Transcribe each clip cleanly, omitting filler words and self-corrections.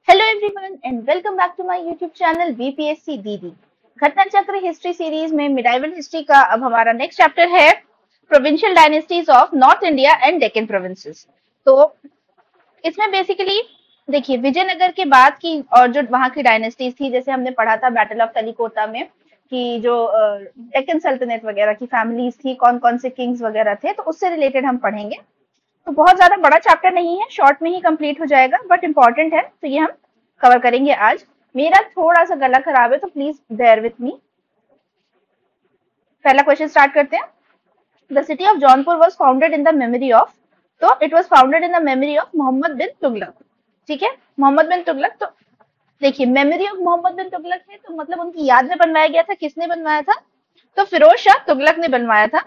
Hello everyone and welcome back to my YouTube channel BPSC दीदी। Ghatna Chakra history series में medieval history का अब हमारा नेक्स्ट चैप्टर है provincial dynasties of North India and Deccan provinces. तो इसमें बेसिकली देखिए विजयनगर के बाद की और जो वहां की डायनेस्टीज थी, जैसे हमने पढ़ा था बैटल ऑफ तलिकोटा में कि जो डेक्कन सल्तनत वगैरह की फैमिलीज थी, कौन कौन से किंग्स वगैरह थे, तो उससे रिलेटेड हम पढ़ेंगे। तो बहुत ज्यादा बड़ा चैप्टर नहीं है, शॉर्ट में ही कंप्लीट हो जाएगा, बट इंपॉर्टेंट है तो ये हम कवर करेंगे आज। मेरा थोड़ा सा गला खराब है तो प्लीज बेयर विथ मी। पहला क्वेश्चन स्टार्ट करते हैं। The city of Jaunpur was founded in the memory of, तो it was founded in the memory of Mohammad bin Tughlaq. ठीक है, मोहम्मद बिन तुगलक। तो देखिए मेमोरी ऑफ मोहम्मद बिन तुगलक है तो मतलब उनकी याद में बनवाया गया था। किसने बनवाया था? तो फिरोज शाह तुगलक ने बनवाया था।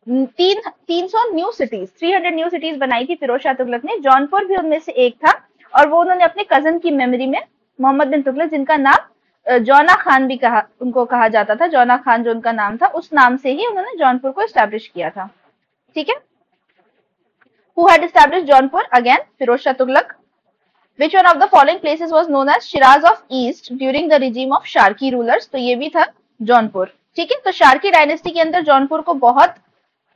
300 न्यू सिटीज, 300 न्यू सिटीज बनाई थी फिरोज शाह तुगलक ने। जौनपुर भी उनमें से एक था और वो उन्होंने अपने कजन की मेमोरी में, मोहम्मद बिन तुगलक जिनका नाम जौना खान भी उनको कहा जाता था, जौना खान जो उनका नाम था, उस नाम से ही उन्होंने जौनपुर को एस्टेब्लिश किया था। ठीक है, who had establish Jaunpur? Again Firoz Shah Tughlaq. Which one of the following places was known as Shiraz of East during the regime of Sharki rulers? तो ये भी था जौनपुर। ठीक है, तो शार्की डायनेस्टी के अंदर जौनपुर को बहुत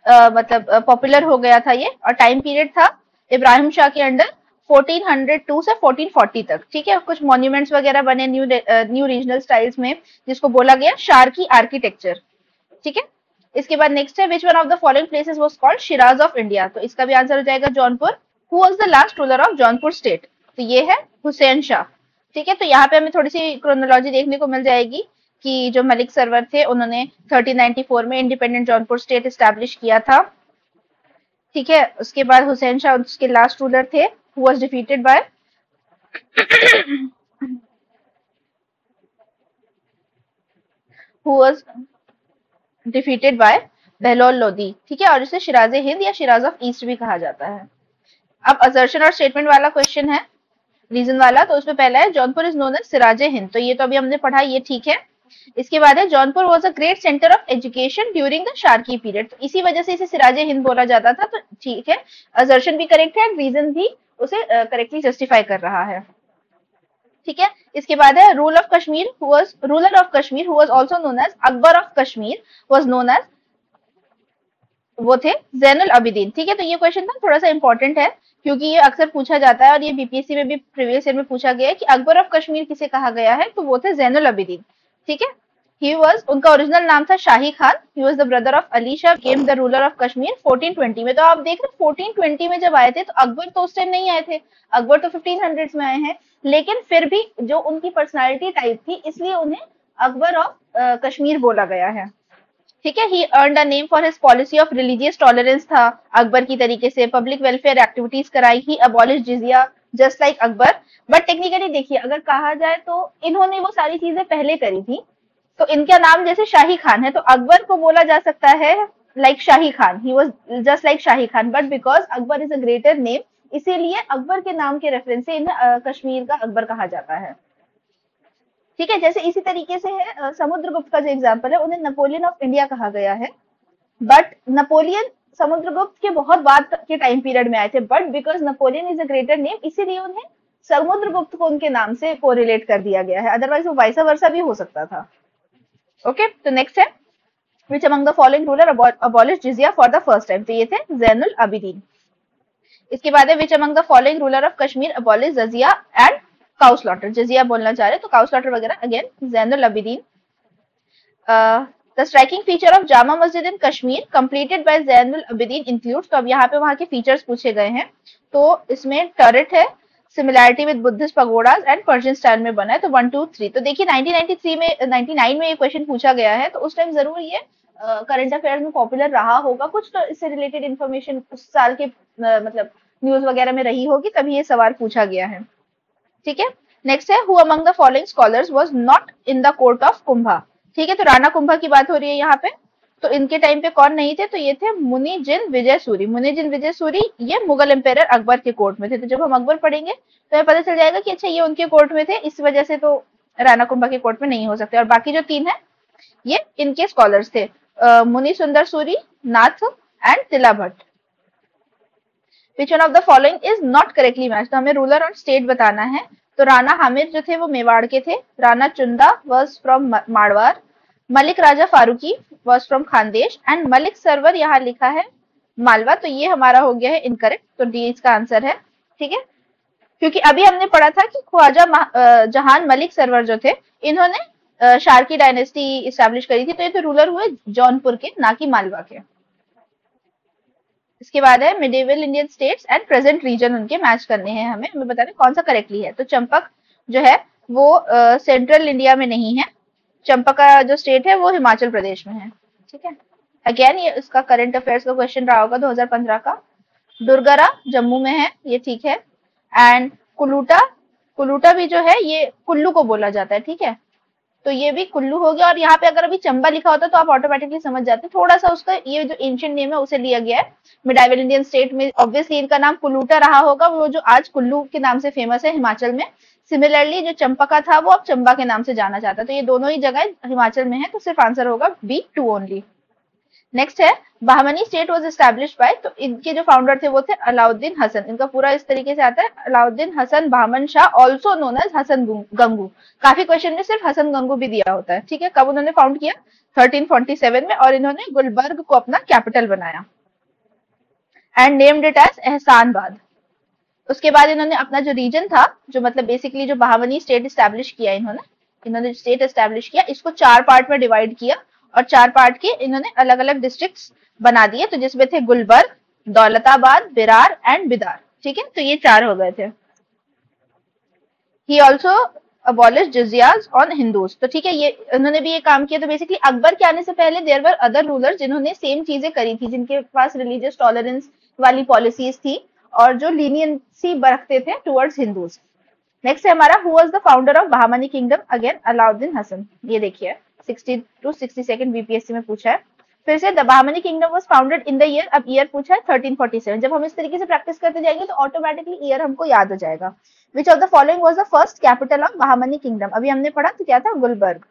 मतलब पॉपुलर हो गया था ये, और टाइम पीरियड था इब्राहिम शाह के अंडर 1402 से 1440 तक। ठीक है, कुछ मॉन्यूमेंट्स वगैरह बने न्यू रीजनल स्टाइल्स में, जिसको बोला गया शार्की आर्किटेक्चर। ठीक है, इसके बाद नेक्स्ट है which one of the following places was called Siraj of India? तो इसका भी आंसर हो जाएगा Jaunpur. Who was the last ruler of Jaunpur state? तो ये है हुसैन शाह। ठीक है, तो यहाँ पे हमें थोड़ी सी क्रोनोलॉजी देखने को मिल जाएगी कि जो मलिक सरवर थे उन्होंने 1394 में इंडिपेंडेंट जौनपुर स्टेट एस्टैब्लिश किया था। ठीक है, उसके बाद हुसैन शाह उसके लास्ट रूलर थे, who was defeated by who was defeated by Bahlol Lodi. ठीक है, और इसे शिराजे हिंद या शिराज ऑफ ईस्ट भी कहा जाता है। अब असर्शन और स्टेटमेंट वाला क्वेश्चन है, रीजन वाला। तो उसमें पहला है Jaunpur is known as Siraje Hind, तो ये तो अभी हमने पढ़ा, ये ठीक है। इसके बाद है Jaunpur was a great centre of education during the Sharky period, तो इसी वजह से इसे सिराजे हिंद बोला जाता था। तो ठीक है, असर्शन भी करेक्ट है, रीजन भी उसे करेक्टली जस्टिफाई कर रहा है। ठीक है, इसके बाद है rule of Kashmir was ruler of Kashmir who was also known as Akbar of Kashmir was known as, वो थे जैनुल अबिदीन। ठीक है, तो ये क्वेश्चन ना थोड़ा सा इंपॉर्टेंट है क्योंकि ये अक्सर पूछा जाता है और ये बीपीएससी में भी प्रीवियस ईयर में पूछा गया है कि अकबर ऑफ कश्मीर किसे कहा गया है, तो वो थे जैनुल अबिदीन। ठीक है, ही वाज, उनका ओरिजिनल नाम था Shahi Khan. He was the brother of Ali Shah, came the ruler of Kashmir 1420 में। तो आप देख रहे 1420 में जब आए थे तो अकबर तो उस टाइम नहीं आए थे, अकबर तो 1500 में आए हैं, लेकिन फिर भी जो उनकी पर्सनालिटी टाइप थी इसलिए उन्हें अकबर ऑफ कश्मीर बोला गया है। ठीक है, he earned a name for his policy of religious tolerance था अकबर की तरीके से, पब्लिक वेलफेयर एक्टिविटीज कराई, he abolish jizya just like Akbar. But technically देखिए अगर कहा जाए तो इन्होंने वो सारी चीजें पहले करी थी, तो इनका नाम जैसे शाही खान है तो अकबर को बोला जा सकता है like shahi Khan, he was just like shahi Khan, but because Akbar is a greater name इसीलिए अकबर के नाम के रेफरेंस से इन्हें कश्मीर का अकबर कहा जाता है। ठीक है, जैसे इसी तरीके से है समुद्रगुप्त का जो एग्जाम्पल है, उन्हें नेपोलियन ऑफ इंडिया कहा गया है, बट नेपोलियन समुद्रगुप्त के बहुत बाद के टाइम पीरियड में आए थे, but because Napoleon is a greater name इसीलिए उन्हें समुद्रगुप्त को उनके नाम से कोरिलेट कर दिया गया है, अदरवाइज वो वाइसा वर्सा भी हो सकता था। ओके, तो नेक्स्ट है which among the following ruler abolish jizya for the first time? तो ये थे जैनुल अबिदीन। इसके बाद है which among the following ruler of Kashmir abolish jizya and cow slaughter? Jizya बोलना चाह रहे तो काउ स्लॉटर वगैरह, again Zainul Abidin. The striking feature of Jama Masjid in Kashmir completed by Zainul Abidin includes, तो अब यहाँ पे वहां के फीचर्स पूछे गए हैं। तो इसमें टर्रेट है, similarity with Buddhist pagodas and Persian style में बना है, तो 1 2 3। तो देखिए 1993 में 99 में ये क्वेश्चन पूछा गया है, तो उस टाइम जरूर ये करंट अफेयर्स में पॉपुलर रहा होगा कुछ, तो इससे रिलेटेड इन्फॉर्मेशन उस साल के मतलब न्यूज वगैरह में रही होगी, तभी ये सवाल पूछा गया है। ठीक है, नेक्स्ट है who among the following scholars was not in the court of Kumbha? ठीक है, तो राणा कुंभा की बात हो रही है यहाँ पे, तो इनके टाइम पे कौन नहीं थे? तो ये थे मुनि जिन विजय सूरी। मुनि जिन विजय सूरी ये मुगल एम्पायर अकबर के कोर्ट में थे, तो जब हम अकबर पढ़ेंगे तो हमें पता चल जाएगा कि अच्छा ये उनके कोर्ट में थे, इस वजह से तो राणा कुंभा के कोर्ट में नहीं हो सकते। और बाकी जो तीन है ये इनके स्कॉलर्स थे, मुनि सुंदर सूरी, नाथ एंड तिला भट्ट। विच one of the following is not correctly match? तो हमें रूलर और स्टेट बताना है, तो राणा हामिद जो थे वो मेवाड़ के थे, Rana Chunda was from Marwar, Malik Raja Faruqi was from Khandesh and Malik Sarwar यहाँ लिखा है मालवा। तो ये हमारा हो गया है इनकरेक्ट, तो डी इसका आंसर है। ठीक है, क्योंकि अभी हमने पढ़ा था कि ख्वाजा जहान मलिक सरवर जो थे, इन्होंने शार्की डायनेस्टी इस्टेब्लिश करी थी, तो ये तो रूलर हुए जौनपुर के, ना कि मालवा के। इसके बाद है medieval Indian states and present region, उनके मैच करने हैं हमें, बता रहे कौन सा करेक्टली है। तो चंपक जो है वो सेंट्रल इंडिया में नहीं है, चंपक का जो स्टेट है वो हिमाचल प्रदेश में है। ठीक है, अगेन ये इसका करंट अफेयर्स का क्वेश्चन रहा होगा 2015 का। दुर्गरा जम्मू में है, ये ठीक है। एंड कुलूटा, कुलूटा भी जो है ये कुल्लू को बोला जाता है। ठीक है, तो ये भी कुल्लू हो गया। और यहाँ पे अगर अभी चंबा लिखा होता तो आप ऑटोमेटिकली समझ जाते, थोड़ा सा उसका ये जो एंशिएंट नेम है उसे लिया गया है। मिडाइवल इंडियन स्टेट में ऑब्वियसली इनका नाम कुलूटा रहा होगा, वो जो आज कुल्लू के नाम से फेमस है हिमाचल में। सिमिलरली जो चंपका था वो अब चंबा के नाम से जाना जाता है। तो ये दोनों ही जगह हिमाचल में है, तो सिर्फ आंसर होगा बी, 2 ओनली। नेक्स्ट है Bahmani state was established bye, तो इनके जो फाउंडर थे वो थे अलाउद्दीन हसन। इनका पूरा इस तरीके से आता है, Alauddin Hasan Bahman Shah also known as Hasan Gangu. काफी क्वेश्चन में सिर्फ हसन गंगू भी दिया होता है। ठीक है, कब उन्होंने फाउंड किया? 1347 में, और इन्होंने गुलबर्ग को अपना कैपिटल बनाया एंड नेम्ड इट एज एहसानबाद। उसके बाद इन्होंने अपना जो रीजन था, जो मतलब बेसिकली जो बहामनी स्टेट एस्टैब्लिश किया इन्होंने स्टेट एस्टैब्लिश किया, इसको 4 पार्ट में डिवाइड किया और 4 पार्ट के इन्होंने अलग अलग डिस्ट्रिक्ट्स बना दिए, तो जिसमें थे गुलबर्ग, दौलताबाद, बिरार एंड बिदार। ठीक है, तो ये 4 हो गए थे। He also abolish jizyas on Hindus, तो ठीक है, ये उन्होंने भी ये काम किया। तो बेसिकली अकबर के आने से पहले देयर वर अदर रूलर जिन्होंने सेम चीजें करी थी, जिनके पास रिलीजियस टॉलरेंस वाली पॉलिसीज थी और जो लीनियंसी बरतते थे टुवर्ड्स हिंदूज। नेक्स्ट है हमारा, who was the founder of Bahmani kingdom? Again Alauddin Hasan. ये देखिए 60 to 62 बीपीएससी में पूछा है। फिर से the Bahmani kingdom was founded in the year, अब ईयर पूछा है 1347। जब हम इस तरीके से प्रैक्टिस करते जाएंगे तो ऑटोमेटिकली ईयर हमको याद हो जाएगा। Which of the following was the first capital of Bahmani kingdom? अभी हमने पढ़ा तो क्या था, गुलबर्ग।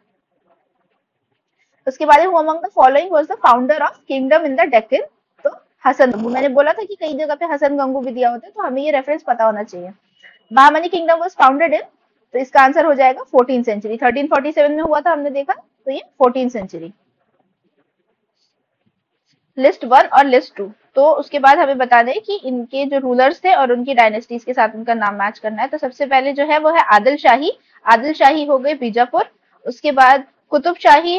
उसके बाद who among the following was the founder of kingdom in the Deccan? तो हसन गंगू। मैंने बोला था कि कई जगह पे हसन गंगू भी दिया होता है, तो हमें ये रेफरेंस पता होना चाहिए। Bahmani kingdom was founded in, तो इसका आंसर हो जाएगा 14th सेंचुरी। 1347 में हुआ था, हमने देखा, तो ये 14th सेंचुरी। लिस्ट 1 और लिस्ट 2, तो उसके बाद हमें बता दें कि इनके जो रूलर्स थे और उनकी डायनेस्टीज के साथ उनका नाम मैच करना है। तो सबसे पहले जो है वो है आदिल शाही। आदिल शाही हो गए बीजापुर। उसके बाद कुतुब शाही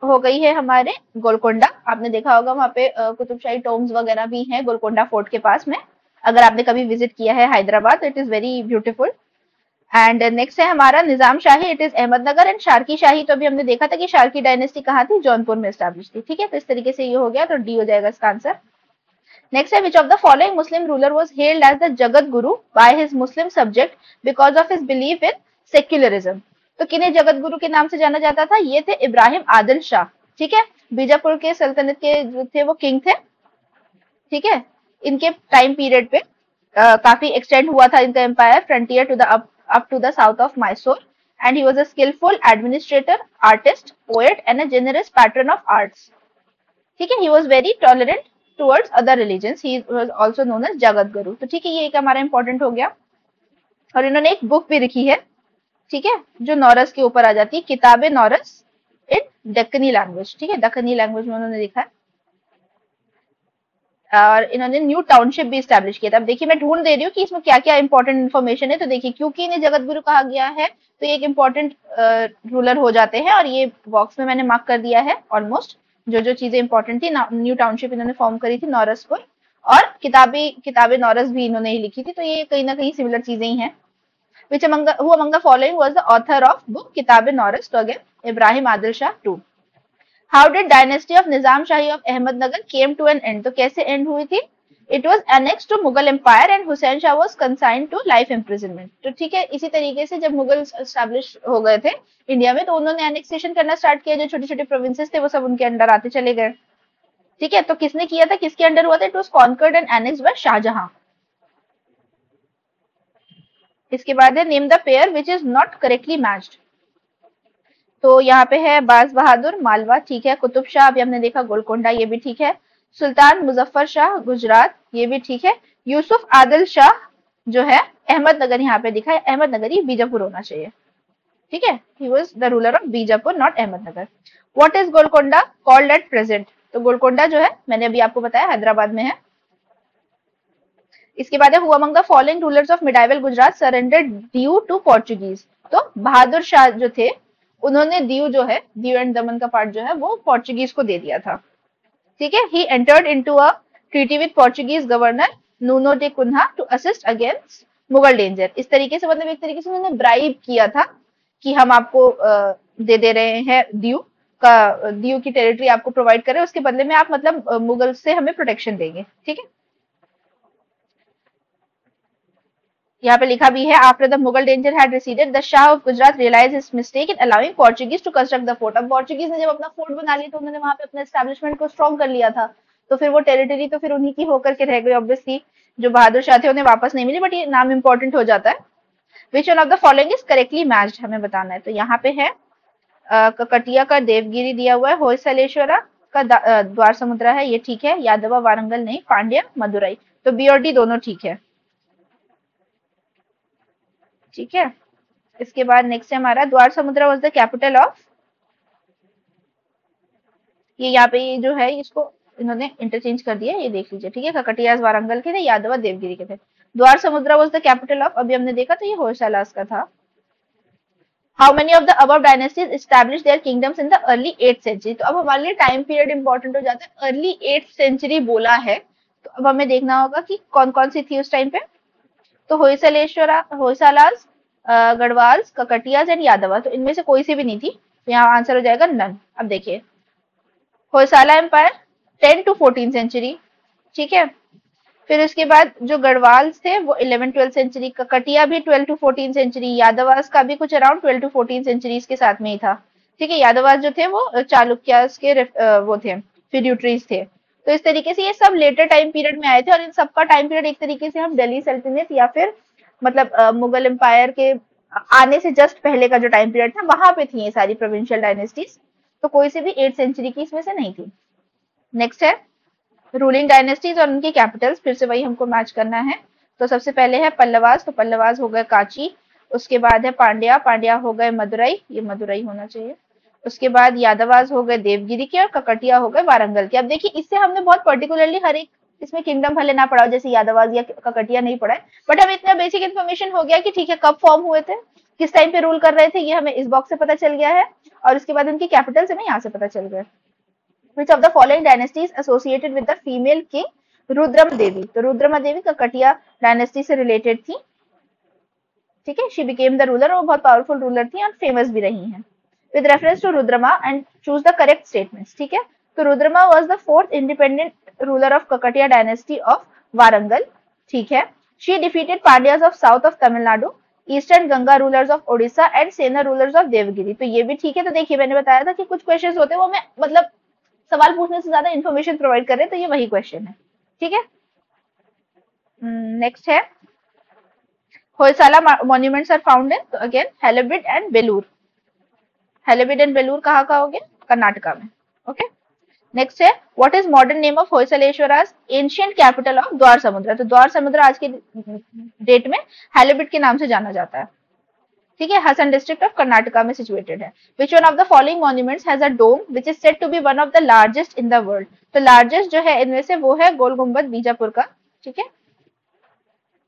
हो गई है हमारे गोलकोंडा। आपने देखा होगा वहां पे कुतुब शाही टोम्स वगैरह भी हैं गोलकोंडा फोर्ट के पास में, अगर आपने कभी विजिट किया है हैदराबाद, तो it is very beautiful. And next है हमारा Nizam Shahi, it is Ahmednagar. And Sharqi Shahi, तो अभी हमने देखा था कि शार्की डायनेस्टी कहाँ थी, जौनपुर में एस्टैब्लिश थी। ठीक है, तो इस तरीके से ये हो गया, तो डी हो जाएगा इसका आंसर। नेक्स्ट है, which of the following Muslim ruler was held as the Jagat Guru by his Muslim subject because of his belief in secularism? तो किन्हें जगत गुरु के नाम से जाना जाता था? ये थे इब्राहिम आदिल शाह। ठीक है, बीजापुर के सल्तनत के जो थे वो किंग थे। ठीक है, इनके टाइम पीरियड पे काफी एक्सटेंड हुआ था इनका empire, frontier to the up to the south of Mysore, and he was a skillful administrator, artist, poet and a generous patron of arts. ठीक है, he was very tolerant towards other religions. He was also known as Jagat Guru. तो ठीक है, ये एक हमारा important हो गया। और इन्होंने एक बुक भी लिखी है, ठीक है, जो नौरस के ऊपर आ जाती है, किताबे नौरस इन दक्कनी लैंग्वेज। ठीक है, दक्कनी लैंग्वेज में उन्होंने लिखा है। और इन्होंने न्यू टाउनशिप भी स्टैब्लिश किया था। अब देखिए मैं ढूंढ दे रही हूँ कि इसमें क्या क्या इंपॉर्टेंट इन्फॉर्मेशन है। तो देखिए, क्योंकि इन्हें जगत गुरु कहा गया है तो ये एक इंपॉर्टेंट रूलर हो जाते हैं, और ये बॉक्स में मैंने मार्क कर दिया है ऑलमोस्ट जो जो चीजें इंपॉर्टेंट थी। न्यू टाउनशिप इन्होंने फॉर्म करी थी नौरसपुर, और किताबे नौरस भी इन्होंने ही लिखी थी, तो ये कहीं ना कहीं सिमिलर चीजें ही हैं। Which among the following was the author of book किताबे नौरस? तो again Ibrahim Adil Shah 2। How did dynasty of Nizam Shahi of Ahmednagar came to an end? तो कैसे एंड हुई थी? It was annexed to Mughal Empire and Hussain Shah was consigned to life imprisonment. तो ठीक है, इसी तरीके से जब मुगल एस्टैब्लिश हो गए थे इंडिया में, तो उन्होंने एनेक्सेशन करना स्टार्ट किया। जो छोटे छोटे प्रोविंसेस थे वो सब उनके अंडर आते चले गए। ठीक है, तो किसने किया था, किसके अंडर हुआ था? It was conquered and annexed by Shahjahan. इसके बाद है name the pair which is not correctly matched. तो यहाँ पे है बाज बहादुर मालवा, ठीक है। कुतुब शाह अभी हमने देखा गोलकोंडा, ये भी ठीक है। सुल्तान मुजफ्फर शाह गुजरात, ये भी ठीक है। यूसुफ आदिल शाह जो है अहमदनगर यहाँ पे दिखा है, अहमदनगर ही बीजापुर होना चाहिए, ठीक है। He was the ruler of Bijapur not Ahmednagar. What is Golconda called at present? तो गोलकोंडा जो है मैंने अभी आपको बताया हैदराबाद में है। इसके बाद है who among the following rulers of medieval Gujarat surrendered Diu to Portuguese? तो बहादुर शाह जो थे उन्होंने दीव जो है, दीव एंड दमन का पार्ट जो है वो पोर्चुगीज को दे दिया था, ठीक है। He entered into a treaty with Portuguese governor Nuno de Cunha to assist against Mughal danger. इस तरीके से मतलब एक तरीके से उन्होंने ब्राइब किया था कि हम आपको दे रहे हैं दीव की टेरिटरी आपको प्रोवाइड करें, उसके बदले में आप मतलब मुगल से हमें प्रोटेक्शन देंगे, ठीक है। यहाँ पे लिखा भी है after the Mughal danger had receded the Shah of Gujarat realise his mistake in allowing Portuguese to construct the fort. अब पोर्चुगीज ने जब अपना फोर्ट बना लिया तो उन्होंने वहां पे अपने एस्टेब्लिशमेंट को स्ट्रॉन्ग कर लिया था, तो फिर वो टेरिटरी तो फिर उन्हीं की होकर के रह गई ऑब्वियसली। जो बहादुर शाह थे उन्हें वापस नहीं मिली, बट ये नाम इंपॉर्टेंट हो जाता है। Which one of the following is correctly matched, हमें बताना है। तो यहाँ पे है ककटिया का देवगिरी दिया हुआ है, होयसलेश्वरा का द्वार समुद्रा है, ये ठीक है। यादवा वारंगल नहीं, पांड्या मदुरई। तो बी और डी दोनों ठीक है, ठीक है। इसके बाद नेक्स्ट है हमारा द्वार समुद्रा वाज द कैपिटल ऑफ, ये यहाँ पे ये जो है इसको इन्होंने इंटरचेंज कर दिया, ये देख लीजिए, ठीक है। ककटियाज वारंगल के थे, यादवा देवगिरी के थे। द्वार समुद्रा वाज द कैपिटल ऑफ, अभी हमने देखा तो ये होयसालास का था। How many of the above dynasties establish their kingdoms in the early 8th century? तो अब हमारे लिए टाइम पीरियड इंपॉर्टेंट हो जाता है, अर्ली 8th सेंचुरी बोला है, तो अब हमें देखना होगा कि कौन कौन सी थी उस टाइम पे। तो होयसलेश्वरा, होयसालास, गढ़वाल्स, ककटियाज एंड यादवा, तो इनमें से कोई सी भी नहीं थी, तो यहाँ आंसर हो जाएगा नन। अब देखिए होयसाला एम्पायर 10 to 14 सेंचुरी, ठीक है। फिर उसके बाद जो गढ़वाल थे वो 11-12 सेंचुरी, ककटिया भी 12 to 14 सेंचुरी, यादवास का भी कुछ अराउंड 12 to 14 सेंचुरीज के साथ में ही था, ठीक है। यादवास जो थे वो चालुक्यास के वो थे, फिड्यूटरीज थे। तो इस तरीके से ये सब लेटर टाइम पीरियड में आए थे, और इन सबका टाइम पीरियड एक तरीके से हम दिल्ली सल्तनत या फिर मतलब मुगल एम्पायर के आने से जस्ट पहले का जो टाइम पीरियड था वहां पे थी ये सारी प्रोविंशियल डायनेस्टीज, तो कोई से भी 8th सेंचुरी की इसमें से नहीं थी। नेक्स्ट है रूलिंग डायनेस्टीज और उनकी कैपिटल्स, फिर से वही हमको मैच करना है। तो सबसे पहले है पल्लवास, तो पल्लवास हो गए कांची। उसके बाद है पांड्या, पांड्या हो गए मदुरई, ये मदुरई होना चाहिए। उसके बाद यादवास हो गए देवगिरी के, और ककटिया हो गए वारंगल के। अब देखिए इससे हमने बहुत पर्टिकुलरली हर एक इसमें किंगडम भले ना पढ़ा हो, जैसे यादवास या ककटिया नहीं पढ़ा है, बट हमें इतना बेसिक इन्फॉर्मेशन हो गया कि ठीक है कब फॉर्म हुए थे, किस टाइम पे रूल कर रहे थे, ये हमें इस बॉक्स से पता चल गया है। और उसके बाद उनकी कैपिटल्स हमें यहाँ से पता चल गया। Which of the following dynasties associated with the female king Rudram देवी? तो रुद्रमा देवी ककटिया डायनेस्टी से रिलेटेड थी, ठीक है। शी बिकेम द रूलर, वो बहुत पावरफुल रूलर थी और फेमस भी रही हैं। With reference to Rudrama and choose the correct statements, ठीक है। तो Rudrama was the fourth independent ruler of Kakatiya dynasty of Warangal, ठीक है। She defeated Pandyas of south of Tamil Nadu, eastern Ganga rulers of Odisha and Sena rulers of Devagiri, तो ये भी ठीक है। तो देखिए मैंने बताया था कि कुछ क्वेश्चंस होते हैं वो हमें मतलब सवाल पूछने से ज्यादा इन्फॉर्मेशन प्रोवाइड कर रहे हैं, तो ये वही क्वेश्चन है, ठीक है। नेक्स्ट है Hoysala monuments are found in, तो again Halebid and Belur, Halebid and Belur कहाँ का हो गया, कर्नाटका में, ओके। नेक्स्ट है what is modern name of Hoysaleswara's ancient capital of Dwara Samudra? तो द्वार समुद्रा आज के डेट में हैलेबिड के नाम से जाना जाता है, ठीक है। हसन डिस्ट्रिक्ट ऑफ कर्नाटका में सिचुएटेड है। Which one of the following monuments has a dome which is said to be one of the largest in the world? तो लार्जेस्ट जो है इनमें से वो है गोल गुम्बद बीजापुर का, ठीक है।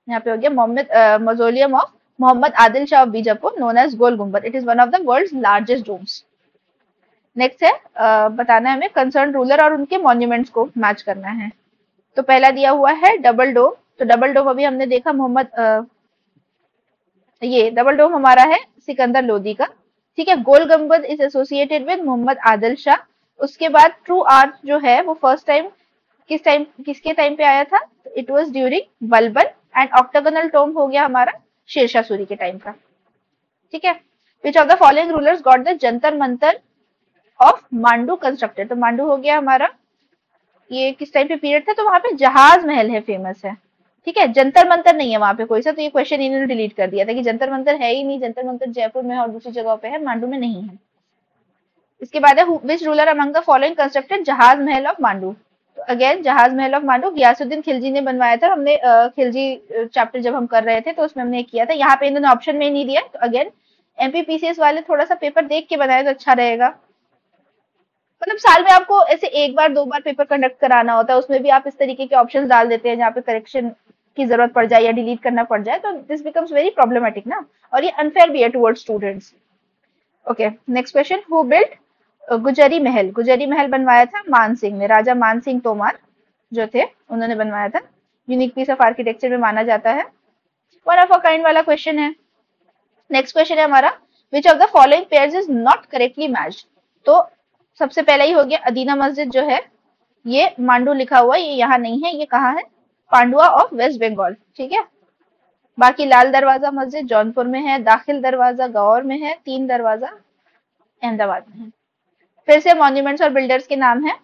यहाँ पे हो गया Mohammad mausoleum of Mohammad Adil Shah of Bijapur known as Gol Gumbaz, it is one of the world's largest domes. Next है बताना है हमें कंसर्न रूलर और उनके मॉन्यूमेंट्स को मैच करना है। तो पहला दिया हुआ है डबल डोम, तो डबल डोम अभी हमने देखा मोहम्मद ये डबल डोम हमारा है सिकंदर लोदी का, ठीक है। Gol Gumbaz is associated with Mohammad Adil Shah. उसके बाद ट्रू आर्च जो है वो फर्स्ट टाइम किसके टाइम पे आया था? It was during Balban. And octagonal tomb हो गया हमारा शेरशाह सूरी के टाइम का, ठीक है। Which of the following rulers got the Jantar Mantar of Mandu constructed? तो मांडू हो गया हमारा, ये किस टाइम पे पीरियड था? तो वहां पे जहाज महल है फेमस है, ठीक है। जंतर मंतर नहीं है वहां पे कोई सा, तो ये क्वेश्चन इन्होंने डिलीट कर दिया था कि जंतर मंतर है ही नहीं, जंतर मंतर जयपुर में है और दूसरी जगह पे है, मांडू में नहीं है। इसके बाद है which ruler among the following constructed जहाज महल ऑफ मांडू? तो अगेन जहाज महल ऑफ मांडू गियासुद्दीन खिलजी ने बनवाया था। हमने खिलजी चैप्टर जब हम कर रहे थे तो उसमें हमने किया था। यहाँ पे इन्होंने ऑप्शन में नहीं दिया, तो अगेन एमपीपीसीएस वाले थोड़ा सा पेपर देख के बनाए तो अच्छा रहेगा। मतलब साल में आपको ऐसे एक बार दो बार पेपर कंडक्ट कराना होता है, उसमें भी आप इस तरीके के ऑप्शंस डाल देते हैं जहाँ पे करेक्शन की जरूरत पड़ जाए या डिलीट करना पड़ जाए, तो दिस बिकम्स वेरी प्रॉब्लमेटिक ना, और ये अनफेयर भी है towards students. Okay, next question, who built गुजरी महल? गुजरी महल बनवाया था मान सिंह ने, राजा मान सिंह तोमार जो थे उन्होंने बनवाया था। यूनिक पीस ऑफ आर्किटेक्चर में माना जाता है। वन ऑफ अ काइंड वाला क्वेश्चन है। नेक्स्ट क्वेश्चन है हमारा, विच of the following pairs is not correctly matched? तो सबसे पहला ही हो गया अदीना मस्जिद जो है, ये मांडू लिखा हुआ है, ये यहाँ नहीं है, ये कहाँ है? पांडुआ ऑफ वेस्ट बंगाल, ठीक है। बाकी लाल दरवाजा मस्जिद जौनपुर में है, दाखिल दरवाजा गौर में है, तीन दरवाजा अहमदाबाद में है। फिर से मॉन्यूमेंट्स और बिल्डर्स के नाम है।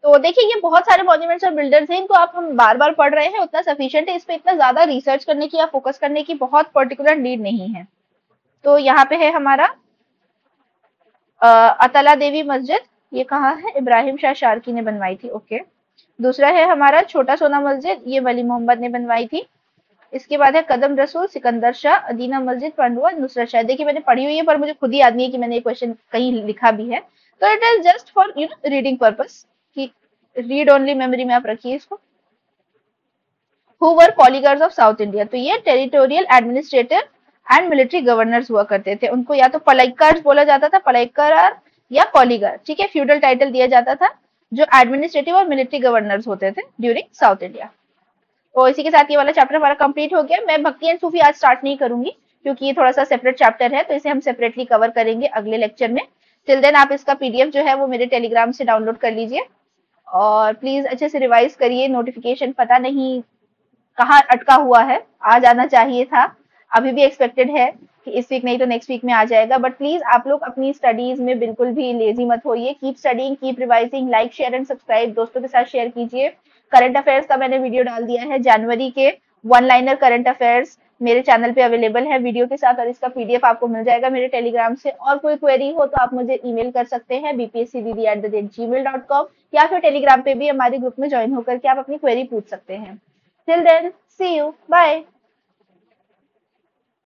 तो देखिए ये बहुत सारे मॉन्यूमेंट्स और बिल्डर्स हैं, इनको आप हम बार बार पढ़ रहे हैं उतना सफिशिएंट है, इस पे इतना ज्यादा रिसर्च करने की या फोकस करने की बहुत पर्टिकुलर नीड नहीं है। तो यहाँ पे है हमारा अतला देवी मस्जिद, ये कहाँ है? इब्राहिम शाह शारकी ने बनवाई थी, ओके। दूसरा है हमारा छोटा सोना मस्जिद, ये वली मोहम्मद ने बनवाई थी। इसके बाद है कदम रसूल, सिकंदर शाह, अदीना मस्जिद, पांडुआ, नुसरत शाह। देखिए मैंने पढ़ी हुई है पर मुझे खुद ही याद नहीं है कि मैंने ये क्वेश्चन कहीं लिखा भी है, तो it is just for reading purpose, कि रीड ओनली मेमोरी में आप रखिए इसको। Who were Poligars of south India? तो ये territorial administrative and military governors हुआ करते थे, उनको या तो पलाइकर्स बोला जाता था, पलाइकर या पॉलीगर, ठीक है, फ्यूडल टाइटल दिया जाता था, जो एडमिनिस्ट्रेटिव और मिलिट्री गवर्नर्स होते थे ड्यूरिंग साउथ इंडिया। तो इसी के साथ ये वाला चैप्टर हमारा कंप्लीट हो गया। मैं भक्ति एंड सूफी आज स्टार्ट नहीं करूंगी क्योंकि ये थोड़ा सा सेपरेट चैप्टर है, तो इसे हम सेपरेटली कवर करेंगे अगले लेक्चर में। टिल देन आप इसका पीडीएफ जो है वो मेरे टेलीग्राम से डाउनलोड कर लीजिए, और प्लीज अच्छे से रिवाइज करिए। नोटिफिकेशन पता नहीं कहाँ अटका हुआ है, आ जाना चाहिए था, अभी भी एक्सपेक्टेड है कि इस वीक नहीं तो नेक्स्ट वीक में आ जाएगा। बट प्लीज आप लोग अपनी स्टडीज में बिल्कुल भी लेजी मत होइए, keep studying, keep revising, like share and subscribe, दोस्तों के साथ शेयर कीजिए। करंट अफेयर्स का मैंने वीडियो डाल दिया है, जनवरी के वन लाइनर करंट अफेयर्स मेरे चैनल पे अवेलेबल है वीडियो के साथ, और इसका पीडीएफ आपको मिल जाएगा मेरे टेलीग्राम से। और कोई क्वेरी हो तो आप मुझे ईमेल कर सकते हैं bpscdd@gmail.com, या फिर टेलीग्राम पे भी हमारे ग्रुप में ज्वाइन होकर के आप अपनी क्वेरी पूछ सकते हैं। Till then see you, bye.